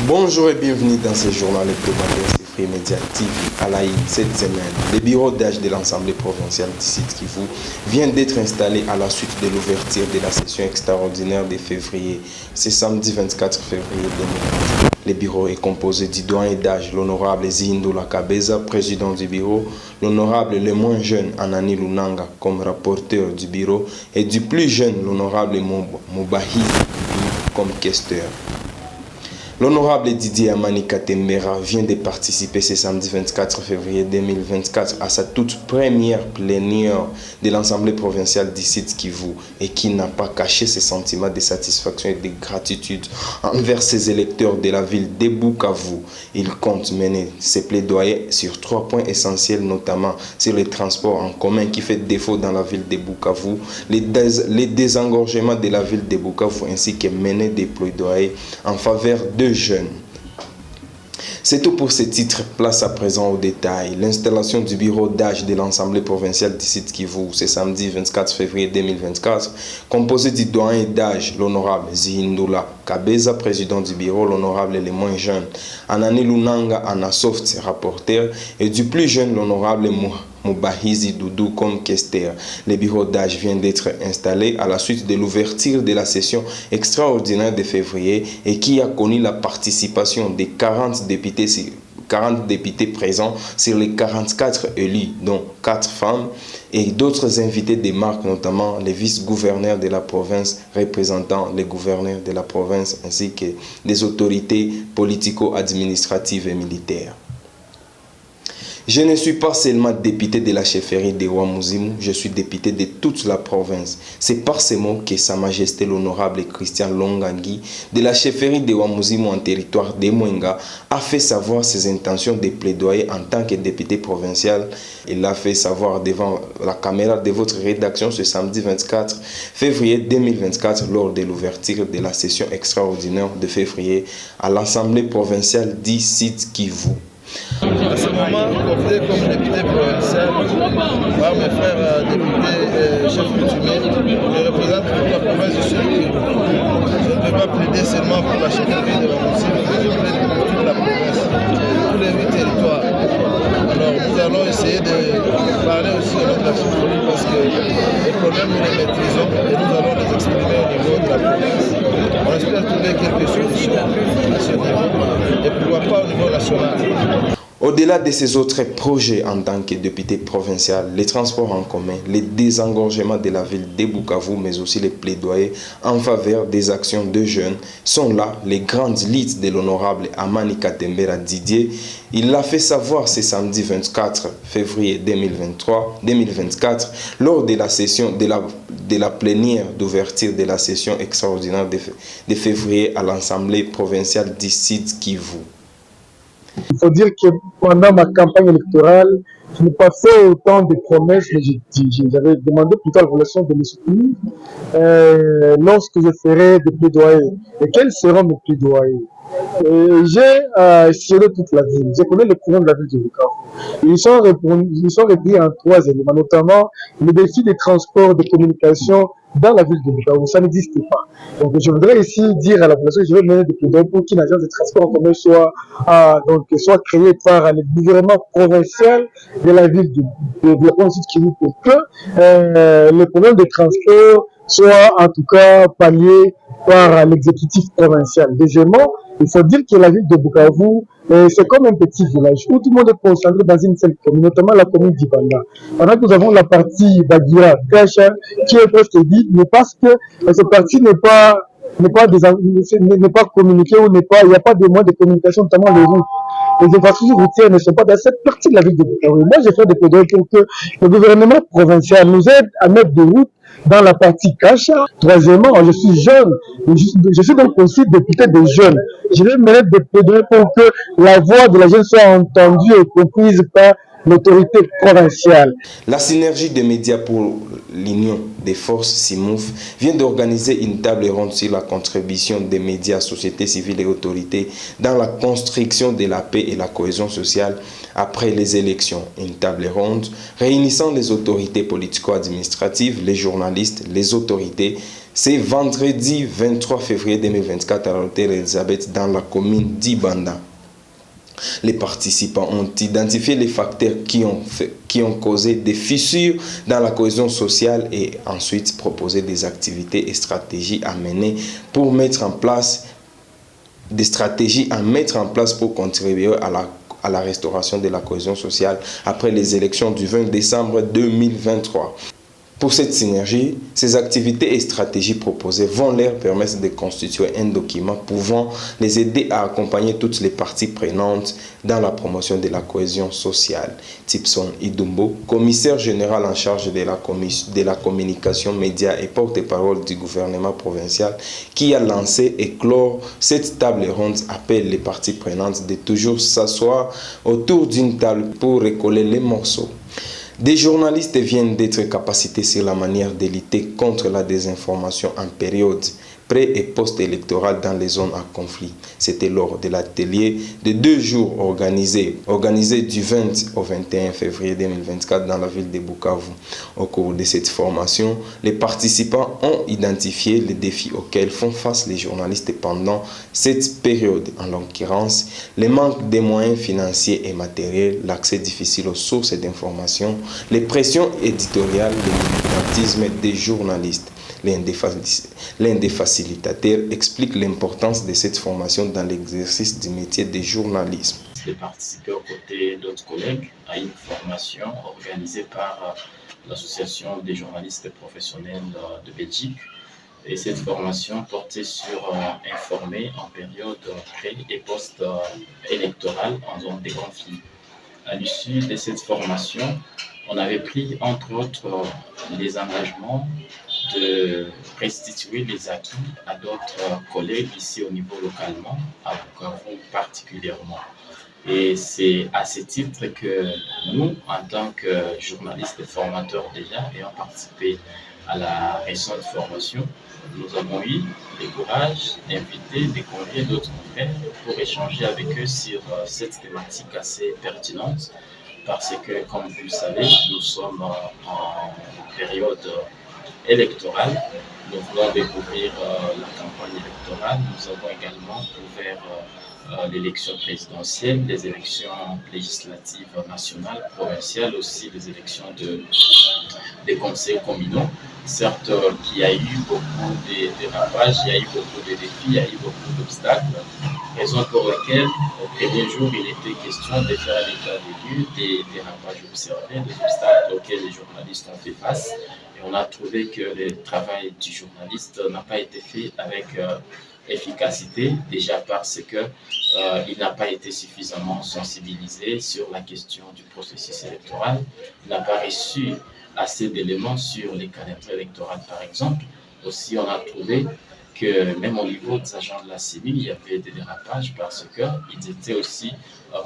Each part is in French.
Bonjour et bienvenue dans ce journal hebdomadaire Free Media TV. À la une, cette semaine, le bureau d'âge de l'Assemblée provinciale du Sud Kivu vient d'être installé à la suite de l'ouverture de la session extraordinaire de février. C'est samedi 24 février 2020. Le bureau est composé du doyen d'âge, l'honorable Zindula Kabeza, président du bureau, l'honorable le moins jeune Anani Lunanga comme rapporteur du bureau et du plus jeune l'honorable Mubahi comme questeur. L'honorable Didier Amani Katembera vient de participer ce samedi 24 février 2024 à sa toute première plénière de l'Assemblée provinciale du Sud Kivu et qui n'a pas caché ses sentiments de satisfaction et de gratitude envers ses électeurs de la ville de Bukavu. Il compte mener ses plaidoyers sur 3 points essentiels, notamment sur les transports en commun qui fait défaut dans la ville de Bukavu, les désengorgements de la ville de Bukavu ainsi que mener des plaidoyers en faveur de jeunes. C'est tout pour ce titre. Place à présent au détail. L'installation du bureau d'âge de l'Assemblée provinciale du Sud Kivu, c'est samedi 24 février 2024, composé du doyen d'âge, l'honorable Zindula Kabeza, président du bureau, l'honorable les moins jeunes, Anani Lunanga Anasoft, rapporteur, et du plus jeune, l'honorable Mubahizi Doudou comme questeur. Le bureau d'âge vient d'être installé à la suite de l'ouverture de la session extraordinaire de février et qui a connu la participation des 40 députés présents sur les 44 élus, dont 4 femmes, et d'autres invités des marques, notamment les vice-gouverneurs de la province représentant les gouverneurs de la province ainsi que des autorités politico-administratives et militaires. Je ne suis pas seulement député de la chefferie de Ouamuzimu, je suis député de toute la province. C'est par ces mots que Sa Majesté l'honorable Christian Longangi de la chefferie de Ouamuzimu en territoire de Mwenga a fait savoir ses intentions de plaidoyer en tant que député provincial. Il l'a fait savoir devant la caméra de votre rédaction ce samedi 24 février 2024 lors de l'ouverture de la session extraordinaire de février à l'Assemblée provinciale du Sud Kivu. À ce moment, opté comme député provincial par mes frères députés chefs coutumiers, je représente toute la province du Sud Kivu. Je ne peux pas plaider seulement pour la chefferie de Ouamuzimu, mais je plaide pour toute la province, tous les 8 territoires. Alors nous allons essayer de parler aussi de notre chefferie parce que les problèmes nous les maîtrisons et nous allons les exprimer au niveau de la province. On espère trouver quelques solutions à ce niveau et pourquoi pas au niveau national. Au-delà de ces autres projets en tant que député provincial, les transports en commun, les désengorgements de la ville de Bukavu, mais aussi les plaidoyers en faveur des actions de jeunes, sont là les grandes luttes de l'honorable Amani Katembera Didier. Il l'a fait savoir ce samedi 24 février 2024 lors de la session de la plénière d'ouverture de la session extraordinaire de février à l'Assemblée provinciale du Sud Kivu. Il faut dire que pendant ma campagne électorale, je n'ai pas fait autant de promesses, mais j'avais demandé plutôt à la population de me soutenir lorsque je ferai des plaidoyers. Et quels seront mes plaidoyers? J'ai sillonné toute la ville. Je connais les problèmes de la ville de Bukavu. Ils sont réduits en 3 éléments, notamment le défi des transports, de communication dans la ville de Bukavu. Ça n'existe pas. Donc je voudrais ici dire à la population que je vais mener des plaidoyers pour qu'une agence de transport en commun soit créée par le gouvernement provincial de la ville de Sud-Kivu pour que les problèmes de transport soient en tout cas palliés par l'exécutif provincial. Deuxièmement, il faut dire que la ville de Bukavu, c'est comme un petit village où tout le monde est concentré dans une seule commune, notamment la commune d'Ibanda. Pendant que nous avons la partie Bagira, Kacha, qui est presque vide, mais parce que cette partie n'est pas communiquée ou il n'y a pas de moyens de communication, notamment les routes. Les infrastructures routières ne sont pas dans cette partie de la ville de Bukavu. Moi, j'ai fait des plaidoyers pour que le gouvernement provincial nous aide à mettre des routes dans la partie Kacha. Troisièmement, je suis jeune, je suis donc aussi député des jeunes. Je vais mener des plaidoyers pour que la voix de la jeune soit entendue et comprise par l'autorité provinciale. La synergie des médias pour l'Union des forces SIMOUF vient d'organiser une table ronde sur la contribution des médias, société civile et autorités dans la construction de la paix et la cohésion sociale après les élections. Une table ronde réunissant les autorités politico-administratives, les journalistes, les autorités. C'est vendredi 23 février 2024 à l'hôtel Elisabeth dans la commune d'Ibanda. Les participants ont identifié les facteurs qui ont causé des fissures dans la cohésion sociale et ensuite proposé des activités et stratégies à mener pour mettre en place pour contribuer à la restauration de la cohésion sociale après les élections du 20 décembre 2023. Pour cette synergie, ces activités et stratégies proposées vont leur permettre de constituer un document pouvant les aider à accompagner toutes les parties prenantes dans la promotion de la cohésion sociale. Tipson Idumbo, commissaire général en charge de la communication média et porte-parole du gouvernement provincial, qui a lancé et clore cette table ronde, appelle les parties prenantes de toujours s'asseoir autour d'une table pour recoller les morceaux. Des journalistes viennent d'être capacités sur la manière de lutter contre la désinformation en période pré- et post-électorale dans les zones à conflit. C'était lors de l'atelier de 2 jours organisé du 20 au 21 février 2024 dans la ville de Bukavu. Au cours de cette formation, les participants ont identifié les défis auxquels font face les journalistes pendant cette période, en l'occurrence le manque de moyens financiers et matériels, l'accès difficile aux sources d'information, les pressions éditoriales, le militantisme des journalistes. L'un des facilitateurs explique l'importance de cette formation dans l'exercice du métier de journalisme. J'ai participé aux côtés d'autres collègues à une formation organisée par l'Association des journalistes professionnels de Belgique. Et cette formation portait sur informer en période pré- et post-électorale en zone de conflit. À l'issue de cette formation, on avait pris entre autres les engagements de restituer les acquis à d'autres collègues ici au niveau localement, à Bukavu particulièrement. Et c'est à ce titre que nous, en tant que journalistes et formateurs déjà, ayant participé à la récente formation, nous avons eu le courage d'inviter, de convier d'autres frères pour échanger avec eux sur cette thématique assez pertinente. Parce que, comme vous le savez, nous sommes en période électorale. Nous venons découvrir la campagne électorale. Nous avons également ouvert l'élection présidentielle, les élections législatives nationales, provinciales, aussi les élections des conseils communaux. Certes, qu'il y a eu beaucoup de dérapages, il y a eu beaucoup de défis, il y a eu beaucoup d'obstacles. Raison pour laquelle, au premier jour, il était question de faire l'état des lieux, des dérapages observés, des obstacles auxquels les journalistes ont fait face. Et on a trouvé que le travail du journaliste n'a pas été fait avec efficacité, déjà parce qu'il n'a pas été suffisamment sensibilisé sur la question du processus électoral. Il n'a pas reçu assez d'éléments sur les calendriers électoraux, par exemple. Aussi, on a trouvé que même au niveau des agents de la CENI, il y avait des dérapages parce qu'ils étaient aussi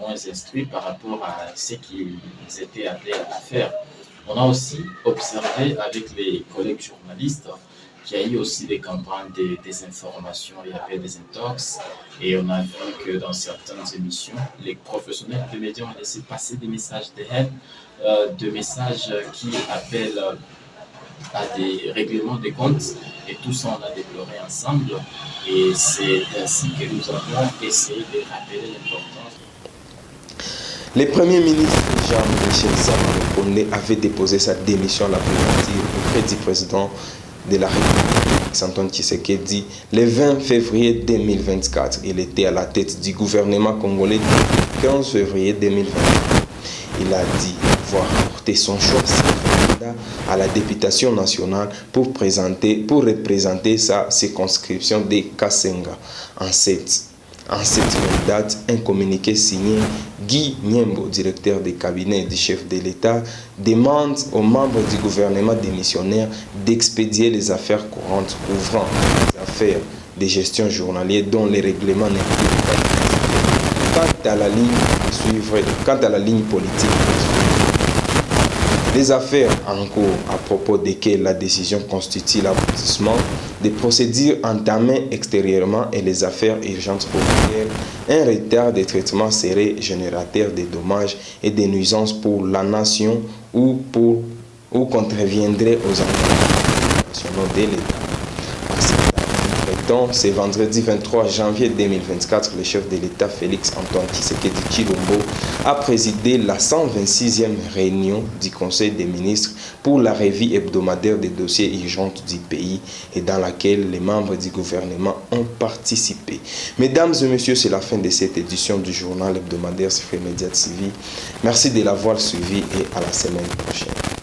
moins instruits par rapport à ce qu'ils étaient appelés à faire. On a aussi observé avec les collègues journalistes qu'il y a eu aussi des campagnes de désinformation, il y avait des intox, et on a vu que dans certaines émissions, les professionnels de médias ont laissé passer des messages de haine, des messages qui appellent à des règlements de comptes, et tout ça on a déploré ensemble, et c'est ainsi que nous avons essayé de rappeler l'importance. Le Premier ministre Jean-Michel Sama avait déposé sa démission à la primature auprès du président de la République, Antoine Tshisekedi, le 20 février 2024. Il était à la tête du gouvernement congolais le 15 février 2024. Il a dit avoir porté son choix à la députation nationale pour représenter sa circonscription de Kasenga. En cette même date, un communiqué signé Guy Niembo, directeur des cabinets du chef de l'État, demande aux membres du gouvernement démissionnaire d'expédier les affaires courantes couvrant les affaires de gestion journalière dont les règlements n'incluent pas. Quant à la ligne politique, Les affaires en cours à propos desquelles la décision constitue l'aboutissement des procédures entamées extérieurement et les affaires urgentes pour lesquelles un retard de traitement serait générateur de dommages et de nuisances pour la nation ou contreviendrait aux engagements nationaux de l'État. Ce vendredi 23 janvier 2024, le chef de l'État Félix-Antoine Tshisekedi Tshilombo a présidé la 126e réunion du Conseil des ministres pour la revue hebdomadaire des dossiers urgents du pays et dans laquelle les membres du gouvernement ont participé. Mesdames et messieurs, c'est la fin de cette édition du journal hebdomadaire Free Media TV. Merci de l'avoir suivi et à la semaine prochaine.